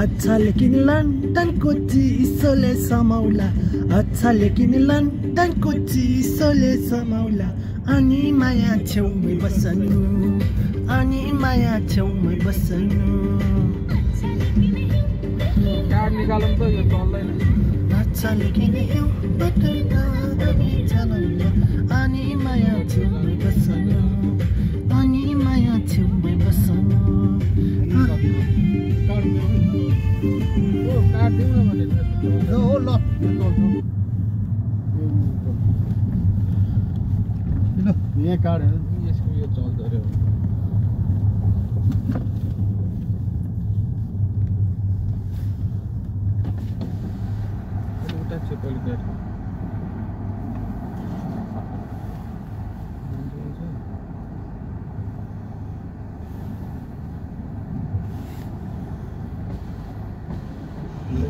अच्छा लेकिन लन्डनको चिसोले समाउला अच्छा लेकिन लन्डनको चिसोले समाउला अनि माया छेउमै बस्नु अनि माया छेउमै बस्नु कार्ड निकालौँ त यो चल्दैन अच्छा लेकिन यो बटन दबी चलाउला अनि माया छेउमै बस्नु अनि माया छेउमै बस्नु यहाँ कार्ड यसको यो चल्दो रे उता चेपल गएर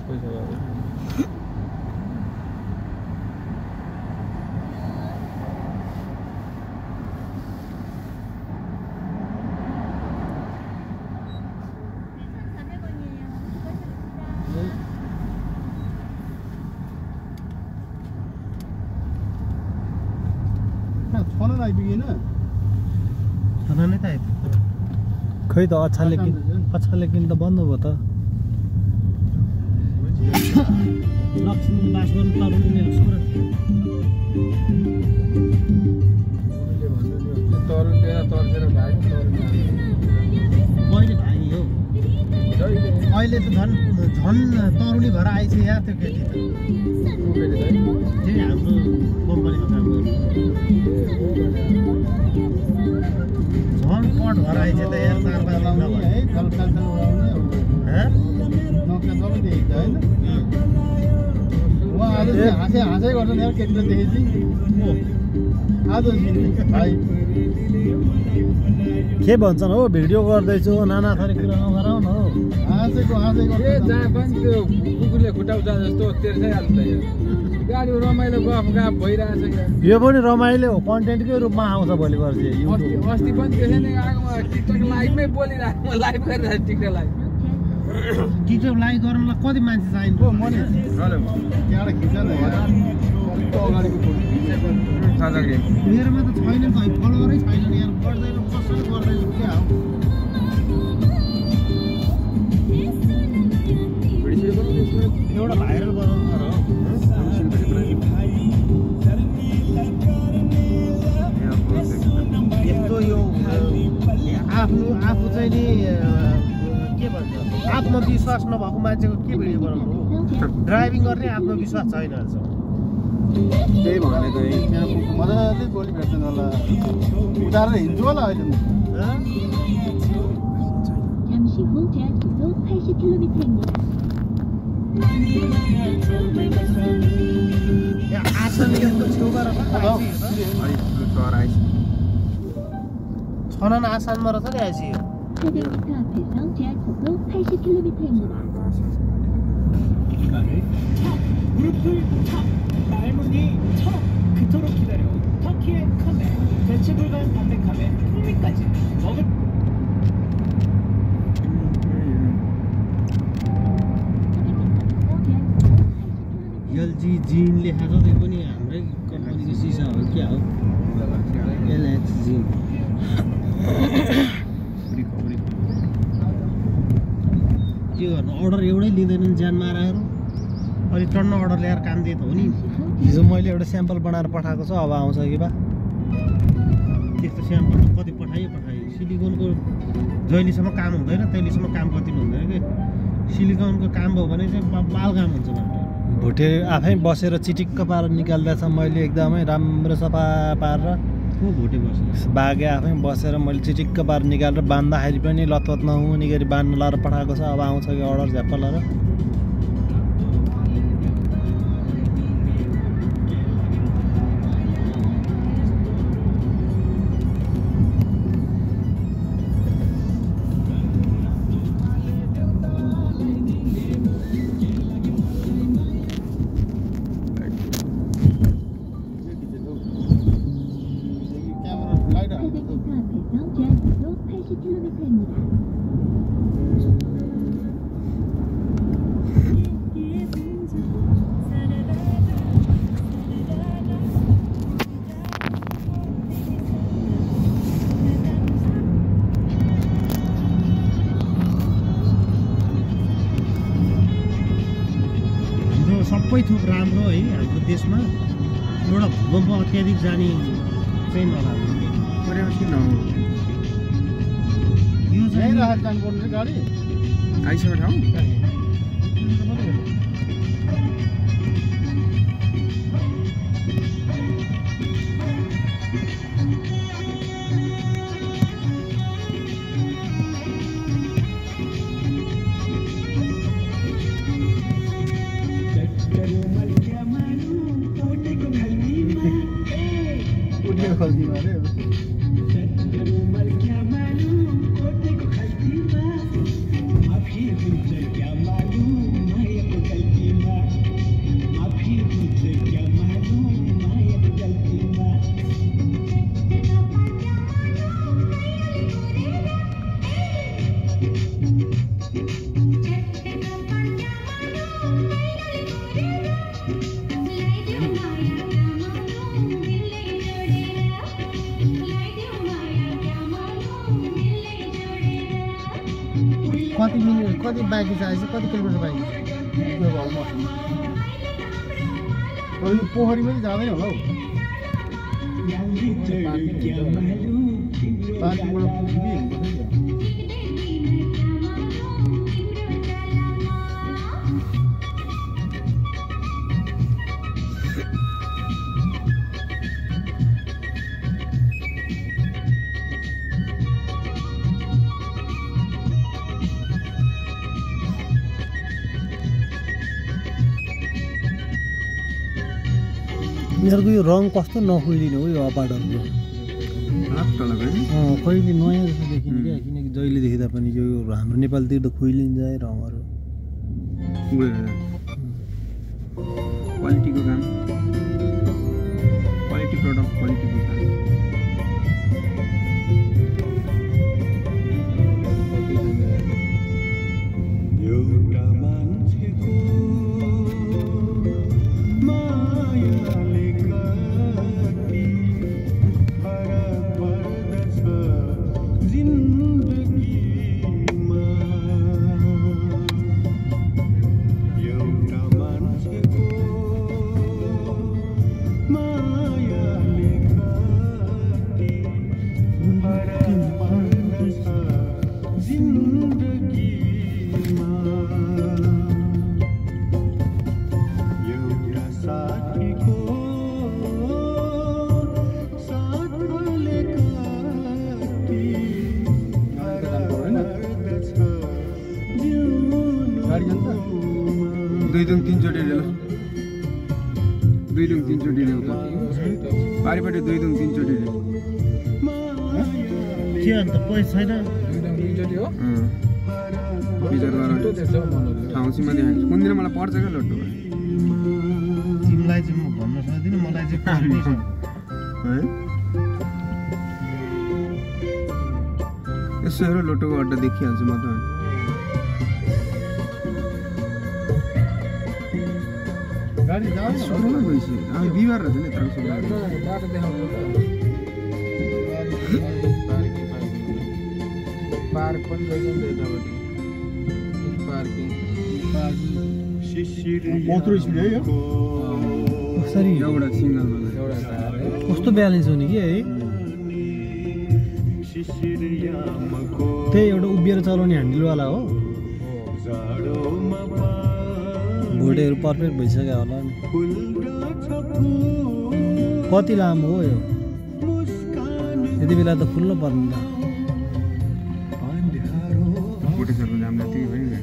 पैसा छन आइपुगेन खाना नै त आइपुग्यो खै त अच्छा लेकिन त बन्द भयो त लक्ष्मी बास गर्नु तरुणीले हस्कुरा तरुण तेरा तर्सेर भाइ कहिले भाइ हो अहिले त झन् तरुणी भएर आइछ यार त्यो केटी त त्यही हाम्रो कम्पनीमा काम गर्नु झन् पट भएर आइछ त यार 4-5 दिन नभए है कलकल उडाउने नक्का सबै देखेछ हैन उहाँ आज हाँसै गर्छन् यार केटीले देखेपछि आज भाइ के भन्छन् हो भिडियो गर्दैछु नाना थरी कुरा नगराउ न हो हाँसेको ए जहाँ पनि त्यो कुकुरले खुट्टा उठा जस्तो तेर्सै हाल्छ यार गाडी रमाइलो गफ भइरहेछ यार यो पनि रमाइलो हो कन्टेन्टकै रूपमा आउँछ भोलि पर्सि अस्ति पनि त्यसै नै आगोमा टिकटक लाइभमै बोलिरहेको म लाइभ गरिरहेको टिकटक लाइभ टिकटक लाइभ गर्नलाई कति मान्छे चाहिन्छ हो मने त्यहाँबाट खिचेन यार अगाडिको मेरोमा त छैन त फलोवरै छैन यार गर्दैन कसरी गर्दैन के हो एउटा भाइरल बनाउनु पर्यो यस्तो यो आफू चाहिँ नि के भन्छ आत्मविश्वास नभएको मान्छेको के भिडियो बनाउनु हो ड्राइभिङ गर्ने आत्मविश्वास छैन अझ त्यही भने त त्यहाँ मजाले बोली भेट्छन् होला उतारेर हिँड्छु होला अहिले 잠시 후 제한속도 80km입니다. 천안 아산마라서 가야지. 차량부터 앞에서 제한속도 80km입니다. 무릎을 탑 말문이 척 그토록 기다려 터키의 컴백 대체 불가한 담백함에 풍미까지 먹을 एलजी जिन लेखेर चाहिँ पनि हाम्रै कम्पनीको सिसा हो क्या हो एलएच जिन के गर्नु अर्डर एउटै लिँदैनन् ज्यान माराहरू अहिले टन्न अर्डर ल्याएर काम दिए त हो नि हिजो मैले एउटा स्याम्पल बनाएर पठाएको छ अब आउँछ कि बा त्यस्तो स्याम्पल कति पठाएँ सिलिकोनको जहिलेसम्म काम हुँदैन तहिलेसम्म काम कति हुँदैन कि सिलिकोनको काम भयो भने चाहिँ बाल काम हुन्छ भुटे आफै बसेर चिटिक्क पारेर निकाल्दैछ मैले एकदमै राम्रो सफा पारेर को भुटे बस्नु बागे आफै बसेर मैले चिटिक्क पारेर निकालेर बान्दाखेरि पनि लतवत नहुने गरी बान्नु लाएर पठाएको छ अब आउँछ कि अर्डर झ्याप्प लाएर 500m 앞에서 제한속도 80km입니다. सबै थोक राम्रो है हाम्रो देशमा एउटा भूकम्प अत्याधिक जाने चाहिँ नलाग्ने पर्यटन हो यो चाहिँ राहत जानुपर्ने गाडी आइसकेको ठाउँ खल्तीमा रे कति मिनट कति बाँकी छ अहिले कति किलोमिटर बाँकी छ यो पोखरीमा चाहिँ जाँदैन होला हौ पार्किङबाट पुग्छ यिनीहरूको यो रङ कस्तो नखोलिने हो यो अपार्टहरूको कहिले नयाँ जस्तो देखिने क्या किनकि जहिले देख्दा पनि यो हाम्रो नेपालतिर त खोइलिन्छ है रङहरू क्वालिटीको काम क्वालिटी प्रडक्ट क्वालिटीको काम पारिपट्टि 2 दिन 3 चोटि के अन्त पैसा छैन ठाउँ सीमा देखाएको कुन दिन मलाई पर्छ क्या लट्टु तिमीलाई चाहिँ म भन्न सक्दिनँ मलाई चाहिँ पर्ने छ है यसो हेर लोटोको अड्डा देखिहाल्छु म त गाडी जान्छ सुरुमा गइसक्यो हामी बिहिबार रहेछ नि ताको बाटो देखाउनु पार्क पनि रहेछ नि यतापट्टि पार्किङ कत्रो स्पिड है यो कसरी एउटा सिङ्गलमा एउटा कस्तो ब्यालेन्स हुने कि है त्यही एउटा उभिएर चलाउने ह्यान्डलवाला हो भोटेहरू पर्फेक्ट भइसक्यो होला नि कति लामो हो यो यति बेला त खुल्नु पर्ने त भोटेसरको जाम जति भयो नि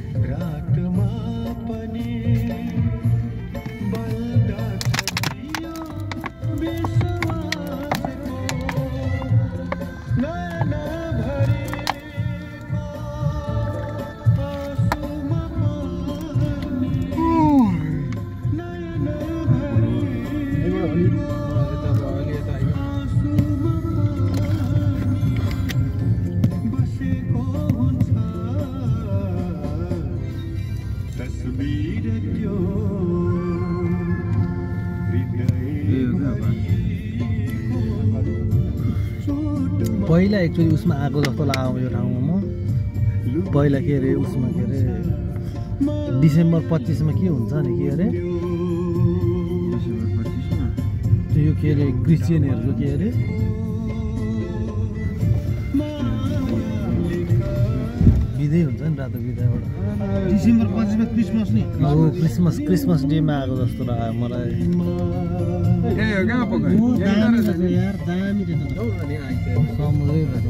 पहिला एक्चुअली उसमा आएको जस्तो लाग्यो यो ठाउँमा म पहिला के अरे उसमा के अरे डिसेम्बर 25 मा के हुन्छ नि के अरे त्यो यो के अरे क्रिस्चियनहरूको के अरे बिदै हुन्छ नि रातो बिदा एउटा डिसेम्बर 25 मा क्रिसमस नि हो क्रिसमस डेमा आएको जस्तो लाग्यो मलाई ए कहाँ पकायो ओ दामी रहेछ यार दामी रहेछ अनि आइछ समुद्रै रहेछ